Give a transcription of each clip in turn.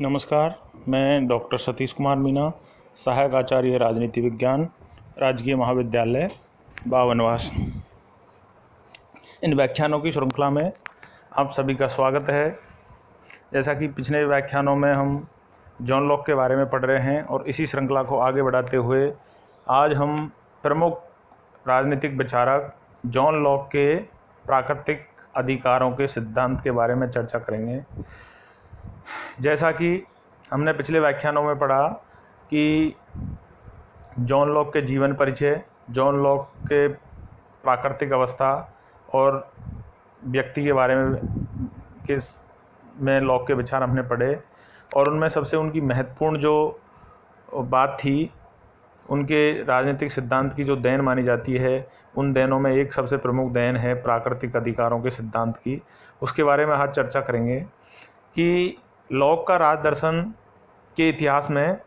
नमस्कार। मैं डॉक्टर सतीश कुमार मीना, सहायक आचार्य राजनीति विज्ञान, राजकीय महाविद्यालय बावनवास। इन व्याख्यानों की श्रृंखला में आप सभी का स्वागत है। जैसा कि पिछले व्याख्यानों में हम जॉन लॉक के बारे में पढ़ रहे हैं और इसी श्रृंखला को आगे बढ़ाते हुए आज हम प्रमुख राजनीतिक विचारक जॉन लॉक के प्राकृतिक अधिकारों के सिद्धांत के बारे में चर्चा करेंगे। जैसा कि हमने पिछले व्याख्यानों में पढ़ा कि जॉन लॉक के जीवन परिचय, जॉन लॉक के प्राकृतिक अवस्था और व्यक्ति के बारे में लॉक के विचार हमने पढ़े और उनमें सबसे उनकी महत्वपूर्ण जो बात थी, उनके राजनीतिक सिद्धांत की जो देन मानी जाती है, उन देनों में एक सबसे प्रमुख देन है प्राकृतिक अधिकारों के सिद्धांत की। उसके बारे में आज चर्चा करेंगे कि लॉक का राज दर्शन के इतिहास में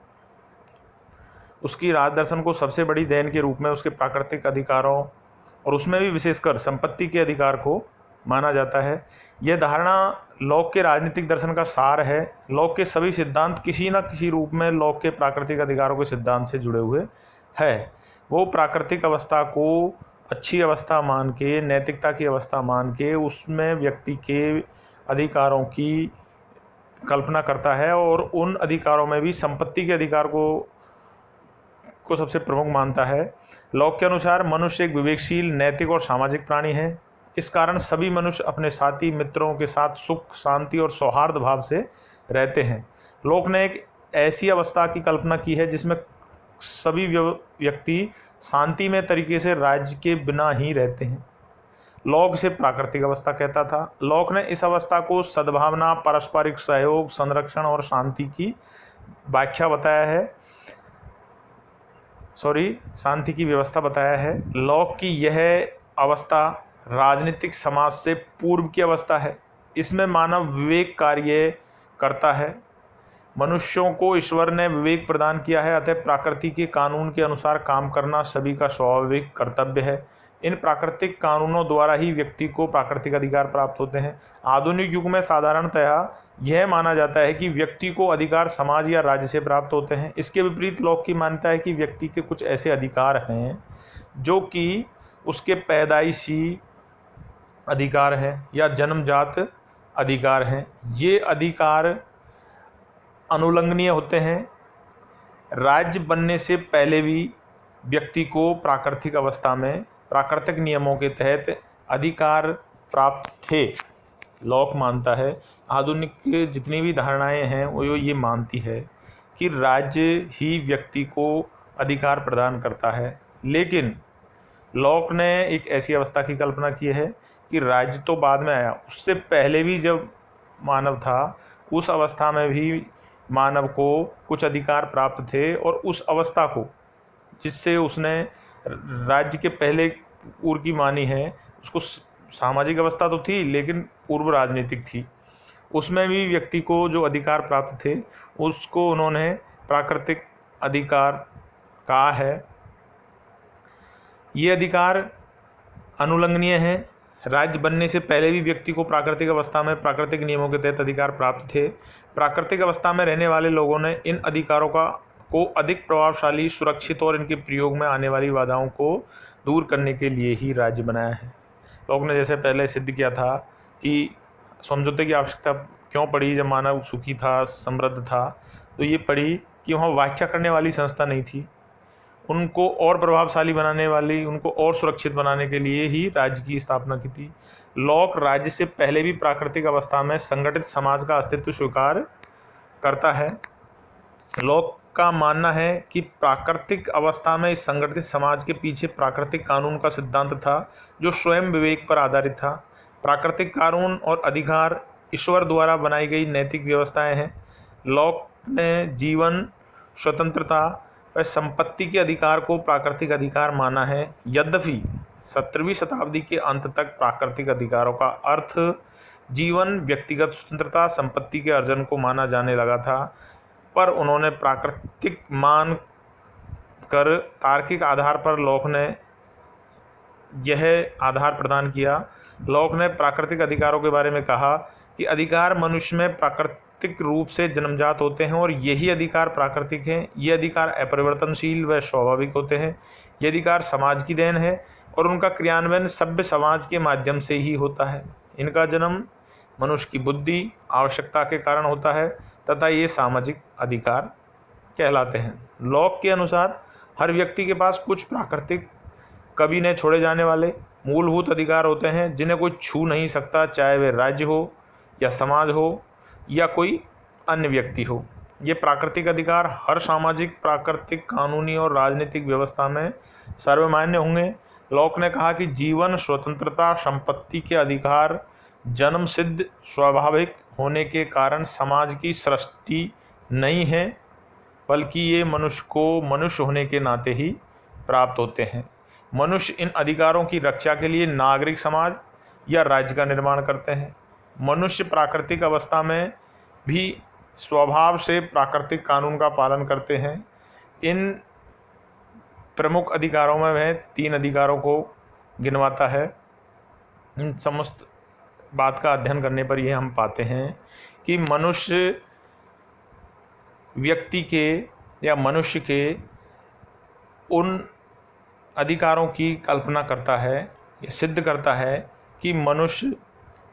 उसकी राज दर्शन को सबसे बड़ी देन के रूप में उसके प्राकृतिक अधिकारों और उसमें भी विशेषकर संपत्ति के अधिकार को माना जाता है। यह धारणा लॉक के राजनीतिक दर्शन का सार है। लॉक के सभी सिद्धांत किसी न किसी रूप में लॉक के प्राकृतिक अधिकारों के सिद्धांत से जुड़े हुए है। वो प्राकृतिक अवस्था को अच्छी अवस्था मान के, नैतिकता की अवस्था मान के उसमें व्यक्ति के अधिकारों की कल्पना करता है और उन अधिकारों में भी संपत्ति के अधिकार को सबसे प्रमुख मानता है। लॉक के अनुसार मनुष्य एक विवेकशील, नैतिक और सामाजिक प्राणी है। इस कारण सभी मनुष्य अपने साथी मित्रों के साथ सुख, शांति और सौहार्द भाव से रहते हैं। लॉक ने एक ऐसी अवस्था की कल्पना की है जिसमें सभी व्यक्ति शांतिमय तरीके से राज्य के बिना ही रहते हैं। लॉक से प्राकृतिक अवस्था कहता था। लॉक ने इस अवस्था को सद्भावना, पारस्परिक सहयोग, संरक्षण और शांति की व्याख्या बताया है, शांति की व्यवस्था बताया है। लॉक की यह अवस्था राजनीतिक समाज से पूर्व की अवस्था है। इसमें मानव विवेक कार्य करता है। मनुष्यों को ईश्वर ने विवेक प्रदान किया है, अतः प्रकृति के कानून के अनुसार काम करना सभी का स्वाभाविक कर्तव्य है। इन प्राकृतिक कानूनों द्वारा ही व्यक्ति को प्राकृतिक अधिकार प्राप्त होते हैं। आधुनिक युग में साधारणतया यह माना जाता है कि व्यक्ति को अधिकार समाज या राज्य से प्राप्त होते हैं। इसके विपरीत लॉक की मान्यता है कि व्यक्ति के कुछ ऐसे अधिकार हैं जो कि उसके पैदाइशी अधिकार हैं या जन्मजात अधिकार हैं। ये अधिकार अनुलंघनीय होते हैं। राज्य बनने से पहले भी व्यक्ति को प्राकृतिक अवस्था में प्राकृतिक नियमों के तहत अधिकार प्राप्त थे। लॉक मानता है, आधुनिक जितनी भी धारणाएं हैं वो ये मानती है कि राज्य ही व्यक्ति को अधिकार प्रदान करता है। लेकिन लॉक ने एक ऐसी अवस्था की कल्पना की है कि राज्य तो बाद में आया, उससे पहले भी जब मानव था उस अवस्था में भी मानव को कुछ अधिकार प्राप्त थे और उस अवस्था को जिससे उसने राज्य के पहले पूर्व की मानी है, उसको सामाजिक अवस्था तो थी लेकिन पूर्व राजनीतिक थी। उसमें भी व्यक्ति को जो अधिकार प्राप्त थे उसको उन्होंने प्राकृतिक अधिकार कहा है। ये अधिकार अनुलंघनीय है। राज्य बनने से पहले भी व्यक्ति को प्राकृतिक अवस्था में प्राकृतिक नियमों के तहत अधिकार प्राप्त थे। प्राकृतिक अवस्था में रहने वाले लोगों ने इन अधिकारों को अधिक प्रभावशाली, सुरक्षित और इनके प्रयोग में आने वाली बाधाओं को दूर करने के लिए ही राज्य बनाया है। लोग ने जैसे पहले सिद्ध किया था कि समझौते की आवश्यकता क्यों पड़ी जब मानव सुखी था, समृद्ध था, तो ये पड़ी कि वहाँ व्याख्या करने वाली संस्था नहीं थी। उनको और प्रभावशाली बनाने वाली, उनको और सुरक्षित बनाने के लिए ही राज्य की स्थापना की थी। लॉक राज्य से पहले भी प्राकृतिक अवस्था में संगठित समाज का अस्तित्व स्वीकार करता है। लॉक का मानना है कि प्राकृतिक अवस्था में इस संगठित समाज के पीछे प्राकृतिक कानून का सिद्धांत था जो स्वयं विवेक पर आधारित था। प्राकृतिक कानून और अधिकार ईश्वर द्वारा बनाई गई नैतिक व्यवस्थाएं हैं। लॉक ने जीवन, स्वतंत्रता व संपत्ति के अधिकार को प्राकृतिक अधिकार माना है। यद्यपि 17वीं शताब्दी के अंत तक प्राकृतिक अधिकारों का अर्थ जीवन, व्यक्तिगत स्वतंत्रता, संपत्ति के अर्जन को माना जाने लगा था, पर उन्होंने प्राकृतिक मान कर तार्किक आधार पर लॉक ने यह आधार प्रदान किया। लॉक ने प्राकृतिक अधिकारों के बारे में कहा कि अधिकार मनुष्य में प्राकृतिक प्राकृतिक रूप से जन्मजात होते हैं और यही अधिकार प्राकृतिक हैं। ये अधिकार अपरिवर्तनशील व स्वाभाविक होते हैं। ये अधिकार समाज की देन है और उनका क्रियान्वयन सभ्य समाज के माध्यम से ही होता है। इनका जन्म मनुष्य की बुद्धि आवश्यकता के कारण होता है तथा ये सामाजिक अधिकार कहलाते हैं। लॉक के अनुसार हर व्यक्ति के पास कुछ प्राकृतिक, कभी न छोड़े जाने वाले मूलभूत अधिकार होते हैं जिन्हें कोई छू नहीं सकता, चाहे वे राज्य हो या समाज हो या कोई अन्य व्यक्ति हो। ये प्राकृतिक अधिकार हर सामाजिक, प्राकृतिक, कानूनी और राजनीतिक व्यवस्था में सर्वमान्य होंगे। लॉक ने कहा कि जीवन, स्वतंत्रता, संपत्ति के अधिकार जन्म सिद्ध स्वाभाविक होने के कारण समाज की सृष्टि नहीं है, बल्कि ये मनुष्य को मनुष्य होने के नाते ही प्राप्त होते हैं। मनुष्य इन अधिकारों की रक्षा के लिए नागरिक समाज या राज्य का निर्माण करते हैं। मनुष्य प्राकृतिक अवस्था में भी स्वभाव से प्राकृतिक कानून का पालन करते हैं। इन प्रमुख अधिकारों में वह 3 अधिकारों को गिनवाता है। इन समस्त बात का अध्ययन करने पर यह हम पाते हैं कि मनुष्य व्यक्ति के या मनुष्य के उन अधिकारों की कल्पना करता है, ये सिद्ध करता है कि मनुष्य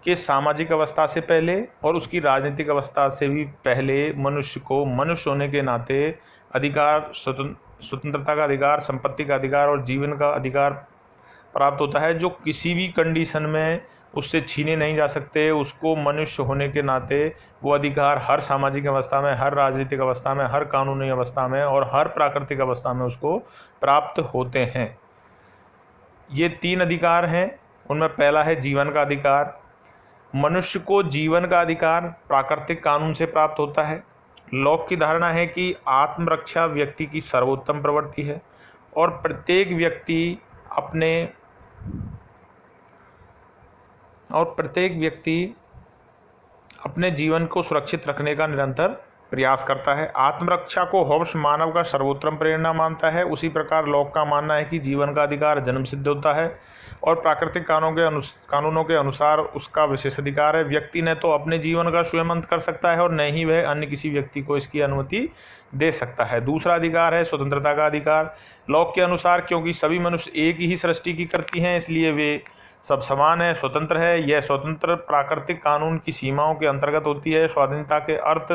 के सामाजिक अवस्था से पहले और उसकी राजनीतिक अवस्था से भी पहले मनुष्य को मनुष्य होने के नाते अधिकार, स्वतंत्रता का अधिकार, संपत्ति का अधिकार और जीवन का अधिकार प्राप्त होता है, जो किसी भी कंडीशन में उससे छीने नहीं जा सकते। उसको मनुष्य होने के नाते वो अधिकार हर सामाजिक अवस्था में, हर राजनीतिक अवस्था में, हर कानूनी अवस्था में और हर प्राकृतिक अवस्था में उसको प्राप्त होते हैं। ये 3 अधिकार हैं। उनमें पहला है जीवन का अधिकार। मनुष्य को जीवन का अधिकार प्राकृतिक कानून से प्राप्त होता है। लॉक की धारणा है कि आत्मरक्षा व्यक्ति की सर्वोत्तम प्रवृत्ति है और प्रत्येक व्यक्ति अपने जीवन को सुरक्षित रखने का निरंतर प्रयास करता है। आत्मरक्षा को होब्स मानव का सर्वोत्तम प्रेरणा मानता है। उसी प्रकार लॉक का मानना है कि जीवन का अधिकार जन्म सिद्ध होता है और प्राकृतिक कानूनों के अनुसार उसका विशेष अधिकार है। व्यक्ति न तो अपने जीवन का स्वयं अंत कर सकता है और न ही वह अन्य किसी व्यक्ति को इसकी अनुमति दे सकता है। दूसरा अधिकार है स्वतंत्रता का अधिकार। लॉक के अनुसार क्योंकि सभी मनुष्य एक ही सृष्टि की करती हैं, इसलिए वे सब समान है, स्वतंत्र है। यह स्वतंत्र प्राकृतिक कानून की सीमाओं के अंतर्गत होती है। स्वाधीनता के अर्थ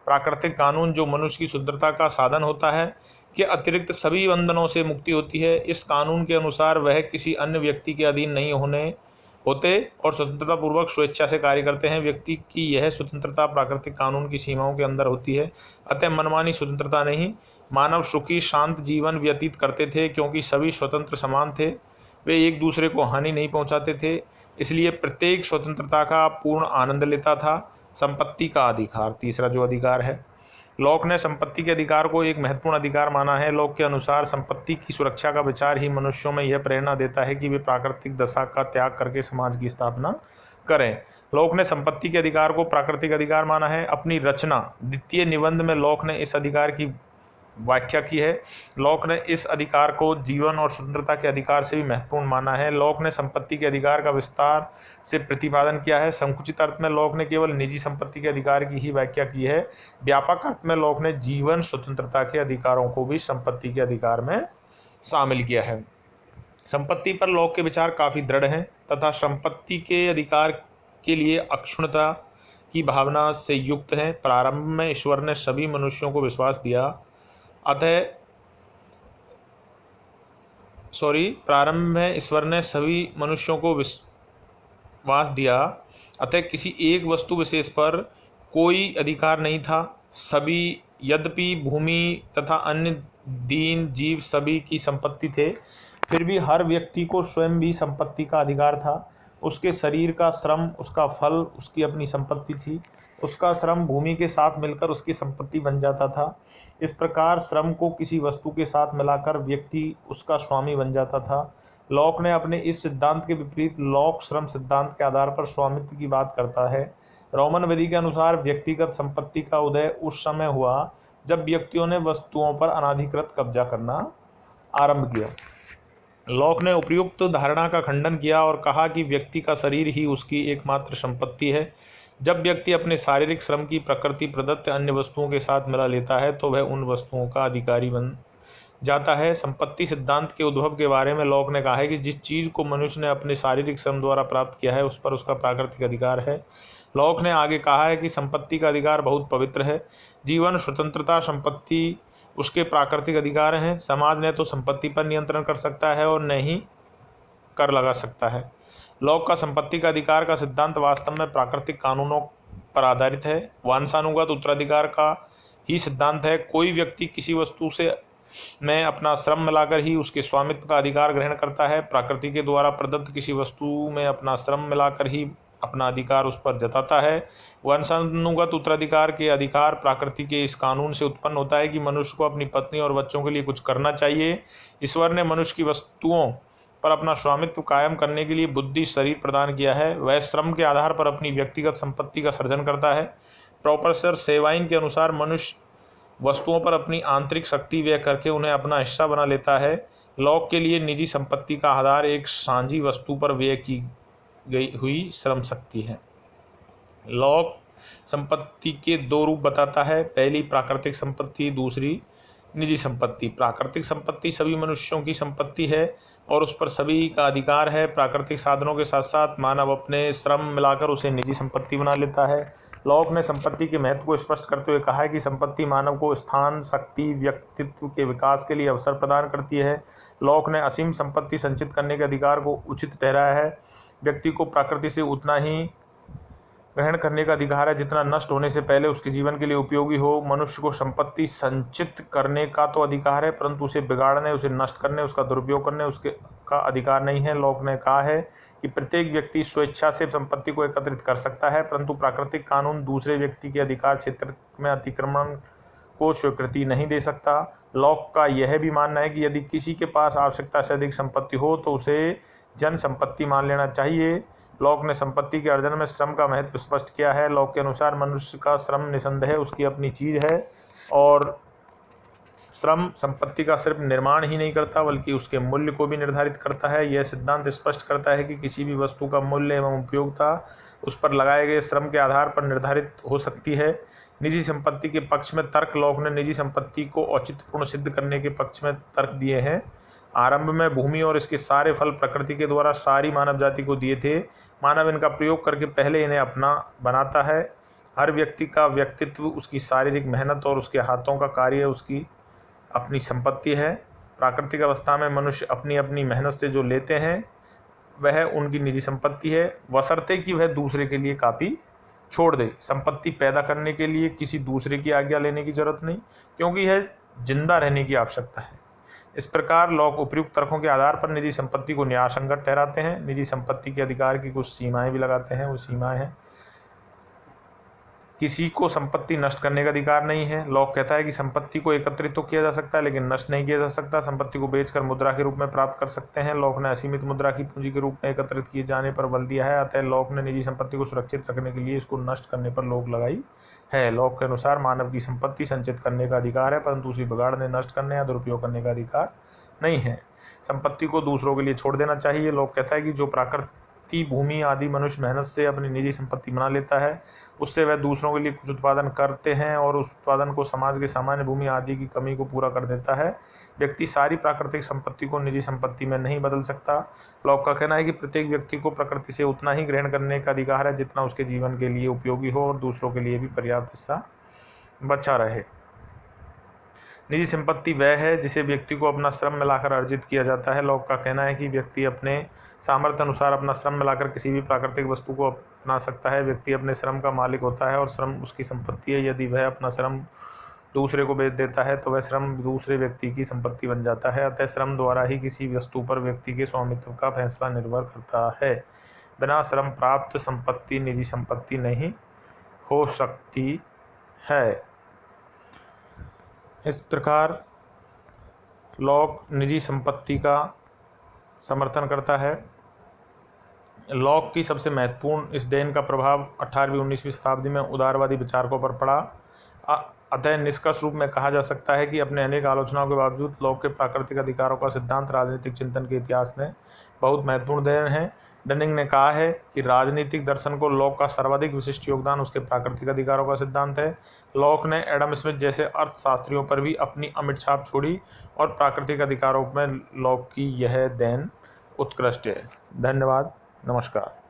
प्राकृतिक कानून जो मनुष्य की शुद्धता का साधन होता है के अतिरिक्त सभी बंधनों से मुक्ति होती है। इस कानून के अनुसार वह किसी अन्य व्यक्ति के अधीन नहीं होते और स्वतंत्रता पूर्वक स्वेच्छा से कार्य करते हैं। व्यक्ति की यह स्वतंत्रता प्राकृतिक कानून की सीमाओं के अंदर होती है, अतः मनमानी स्वतंत्रता नहीं। मानव सुखी शांत जीवन व्यतीत करते थे क्योंकि सभी स्वतंत्र समान थे, वे एक दूसरे को हानि नहीं पहुंचाते थे, इसलिए प्रत्येक स्वतंत्रता का पूर्ण आनंद लेता था। संपत्ति का अधिकार, तीसरा जो अधिकार है, लॉक ने संपत्ति के अधिकार को एक महत्वपूर्ण अधिकार माना है। लॉक के अनुसार संपत्ति की सुरक्षा का विचार ही मनुष्यों में यह प्रेरणा देता है कि वे प्राकृतिक दशा का त्याग करके समाज की स्थापना करें। लॉक ने संपत्ति के अधिकार को प्राकृतिक अधिकार माना है। अपनी रचना द्वितीय निबंध में लॉक ने इस अधिकार की व्याख्या की है। लॉक ने इस अधिकार को जीवन और स्वतंत्रता के अधिकार से भी महत्वपूर्ण माना है। लॉक ने संपत्ति के अधिकार का विस्तार से प्रतिपादन किया है। संकुचित अर्थ में लॉक ने केवल निजी संपत्ति के अधिकार की ही व्याख्या की है। व्यापक अर्थ में लॉक ने जीवन स्वतंत्रता के अधिकारों को भी संपत्ति के अधिकार में शामिल किया है। संपत्ति पर लॉक के विचार काफ़ी दृढ़ हैं तथा संपत्ति के अधिकार के लिए अक्षुण्णता की भावना से युक्त हैं। प्रारंभ में ईश्वर ने सभी मनुष्यों को विश्वास दिया, प्रारंभ में ईश्वर ने सभी मनुष्यों को विश्वास दिया, अतः किसी एक वस्तु विशेष पर कोई अधिकार नहीं था। सभी, यद्यपि भूमि तथा अन्य दीन जीव सभी की संपत्ति थे, फिर भी हर व्यक्ति को स्वयं भी संपत्ति का अधिकार था। उसके शरीर का श्रम, उसका फल उसकी अपनी संपत्ति थी। उसका श्रम भूमि के साथ मिलकर उसकी संपत्ति बन जाता था। इस प्रकार श्रम को किसी वस्तु के साथ मिलाकर व्यक्ति उसका स्वामी बन जाता था। लॉक ने अपने इस सिद्धांत के विपरीत लॉक श्रम सिद्धांत के आधार पर स्वामित्व की बात करता है। रोमन विधि के अनुसार व्यक्तिगत संपत्ति का उदय उस समय हुआ जब व्यक्तियों ने वस्तुओं पर अनाधिकृत कब्जा करना आरंभ किया। लॉक ने उपयुक्त धारणा का खंडन किया और कहा कि व्यक्ति का शरीर ही उसकी एकमात्र संपत्ति है। जब व्यक्ति अपने शारीरिक श्रम की प्रकृति प्रदत्त अन्य वस्तुओं के साथ मिला लेता है तो वह उन वस्तुओं का अधिकारी बन जाता है। संपत्ति सिद्धांत के उद्भव के बारे में लॉक ने कहा है कि जिस चीज़ को मनुष्य ने अपने शारीरिक श्रम द्वारा प्राप्त किया है उस पर उसका प्राकृतिक अधिकार है। लॉक ने आगे कहा है कि संपत्ति का अधिकार बहुत पवित्र है। जीवन, स्वतंत्रता, संपत्ति उसके प्राकृतिक अधिकार हैं। समाज न तो संपत्ति पर नियंत्रण कर सकता है और न ही कर लगा सकता है। लॉक का संपत्ति का अधिकार का सिद्धांत वास्तव में प्राकृतिक कानूनों पर आधारित है। वंशानुगत उत्तराधिकार का ही सिद्धांत है। कोई व्यक्ति किसी वस्तु से में अपना श्रम मिलाकर ही उसके स्वामित्व का अधिकार ग्रहण करता है। प्रकृति के द्वारा प्रदत्त किसी वस्तु में अपना श्रम मिलाकर ही अपना अधिकार उस पर जताता है। वंशानुगत उत्तराधिकार के अधिकार प्रकृति के इस कानून से उत्पन्न होता है कि मनुष्य को अपनी पत्नी और बच्चों के लिए कुछ करना चाहिए। ईश्वर ने मनुष्य की वस्तुओं पर अपना स्वामित्व कायम करने के लिए बुद्धि, शरीर प्रदान किया है। वह श्रम के आधार पर अपनी व्यक्तिगत संपत्ति का सृजन करता है। प्रोफेसर सेवाइन के अनुसार मनुष्य वस्तुओं पर अपनी आंतरिक शक्ति व्यय करके उन्हें अपना हिस्सा बना लेता है। लॉक के लिए निजी संपत्ति का आधार एक साझी वस्तु पर व्यय की गई हुई श्रम शक्ति है। लॉक संपत्ति के दो रूप बताता है। पहली प्राकृतिक संपत्ति, दूसरी निजी संपत्ति। प्राकृतिक संपत्ति सभी मनुष्यों की संपत्ति है और उस पर सभी का अधिकार है। प्राकृतिक साधनों के साथ साथ मानव अपने श्रम मिलाकर उसे निजी संपत्ति बना लेता है। लॉक ने संपत्ति के महत्व को स्पष्ट करते हुए कहा है कि संपत्ति मानव को स्थान, शक्ति, व्यक्तित्व के विकास के लिए अवसर प्रदान करती है। लॉक ने असीम संपत्ति संचित करने के अधिकार को उचित ठहराया है। व्यक्ति को प्रकृति से उतना ही ग्रहण करने का अधिकार है जितना नष्ट होने से पहले उसके जीवन के लिए उपयोगी हो। मनुष्य को संपत्ति संचित करने का तो अधिकार है, परंतु उसे बिगाड़ने, उसे नष्ट करने, उसका दुरुपयोग करने उसके का अधिकार नहीं है। लॉक ने कहा है कि प्रत्येक व्यक्ति स्वेच्छा से संपत्ति को एकत्रित कर सकता है, परंतु प्राकृतिक कानून दूसरे व्यक्ति के अधिकार क्षेत्र में अतिक्रमण को स्वीकृति नहीं दे सकता। लॉक का यह भी मानना है कि यदि किसी के पास आवश्यकता से अधिक संपत्ति हो तो उसे जन संपत्ति मान लेना चाहिए। लॉक ने संपत्ति के अर्जन में श्रम का महत्व स्पष्ट किया है। लॉक के अनुसार मनुष्य का श्रम निसंदेह उसकी अपनी चीज़ है और श्रम संपत्ति का सिर्फ निर्माण ही नहीं करता बल्कि उसके मूल्य को भी निर्धारित करता है। यह सिद्धांत स्पष्ट करता है कि किसी भी वस्तु का मूल्य एवं उपयोगिता उस पर लगाए गए श्रम के आधार पर निर्धारित हो सकती है। निजी संपत्ति के पक्ष में तर्क। लॉक ने निजी संपत्ति को औचित्यपूर्ण सिद्ध करने के पक्ष में तर्क दिए हैं। आरंभ में भूमि और इसके सारे फल प्रकृति के द्वारा सारी मानव जाति को दिए थे। मानव इनका प्रयोग करके पहले इन्हें अपना बनाता है। हर व्यक्ति का व्यक्तित्व, उसकी शारीरिक मेहनत और उसके हाथों का कार्य उसकी अपनी संपत्ति है। प्राकृतिक अवस्था में मनुष्य अपनी अपनी मेहनत से जो लेते हैं वह उनकी निजी संपत्ति है, बशर्ते कि वह दूसरे के लिए काफ़ी छोड़ दे। संपत्ति पैदा करने के लिए किसी दूसरे की आज्ञा लेने की जरूरत नहीं, क्योंकि यह जिंदा रहने की आवश्यकता है। इस प्रकार लॉक उपयुक्त तर्कों के आधार पर निजी संपत्ति को न्यायसंगत ठहराते हैं। निजी संपत्ति के अधिकार की कुछ सीमाएं भी लगाते हैं। वो सीमाएं हैं, किसी को संपत्ति नष्ट करने का अधिकार नहीं है। लॉक कहता है कि संपत्ति को एकत्रित तो किया जा सकता है लेकिन नष्ट नहीं किया जा सकता। संपत्ति को बेचकर मुद्रा के रूप में प्राप्त कर सकते हैं। लॉक ने असीमित मुद्रा की पूंजी के रूप में एकत्रित किए जाने पर बल दिया है। अतः लॉक ने निजी संपत्ति को सुरक्षित रखने के लिए इसको नष्ट करने पर रोक लगाई है। लॉक के अनुसार मानव की संपत्ति संचित करने का अधिकार है, परंतु उसे बिगाड़ने, नष्ट करने या दुरुपयोग करने का अधिकार नहीं है। संपत्ति को दूसरों के लिए छोड़ देना चाहिए। लॉक कहता है कि जो प्रकृति, भूमि आदि मनुष्य मेहनत से अपनी निजी संपत्ति बना लेता है, उससे वह दूसरों के लिए कुछ उत्पादन करते हैं और उस उत्पादन को समाज के सामान्य भूमि आदि की कमी को पूरा कर देता है। व्यक्ति सारी प्राकृतिक संपत्ति को निजी संपत्ति में नहीं बदल सकता। लॉक का कहना है कि प्रत्येक व्यक्ति को प्रकृति से उतना ही ग्रहण करने का अधिकार है जितना उसके जीवन के लिए उपयोगी हो और दूसरों के लिए भी पर्याप्त हिस्सा बचा रहे। निजी संपत्ति वह है जिसे व्यक्ति को अपना श्रम मिलाकर अर्जित किया जाता है। लॉक का कहना है कि व्यक्ति अपने सामर्थ्य अनुसार अपना श्रम मिलाकर किसी भी प्राकृतिक वस्तु को अपना सकता है। व्यक्ति अपने श्रम का मालिक होता है और श्रम उसकी संपत्ति है। यदि वह अपना श्रम दूसरे को बेच देता है तो वह श्रम दूसरे व्यक्ति की संपत्ति बन जाता है। अतः श्रम द्वारा ही किसी वस्तु पर व्यक्ति के स्वामित्व का फैसला निर्भर करता है। बिना श्रम प्राप्त संपत्ति निजी संपत्ति नहीं हो सकती है। इस प्रकार लॉक निजी संपत्ति का समर्थन करता है। लॉक की सबसे महत्वपूर्ण इस देन का प्रभाव 18वीं 19वीं शताब्दी में उदारवादी विचारकों पर पड़ा। अतः निष्कर्ष रूप में कहा जा सकता है कि अपने अनेक आलोचनाओं के बावजूद लॉक के प्राकृतिक अधिकारों का सिद्धांत राजनीतिक चिंतन के इतिहास में बहुत महत्वपूर्ण देन है। डनिंग ने कहा है कि राजनीतिक दर्शन को लॉक का सर्वाधिक विशिष्ट योगदान उसके प्राकृतिक अधिकारों का सिद्धांत है। लॉक ने एडम स्मिथ जैसे अर्थशास्त्रियों पर भी अपनी अमिट छाप छोड़ी और प्राकृतिक अधिकारों में लॉक की यह देन उत्कृष्ट है। धन्यवाद, नमस्कार।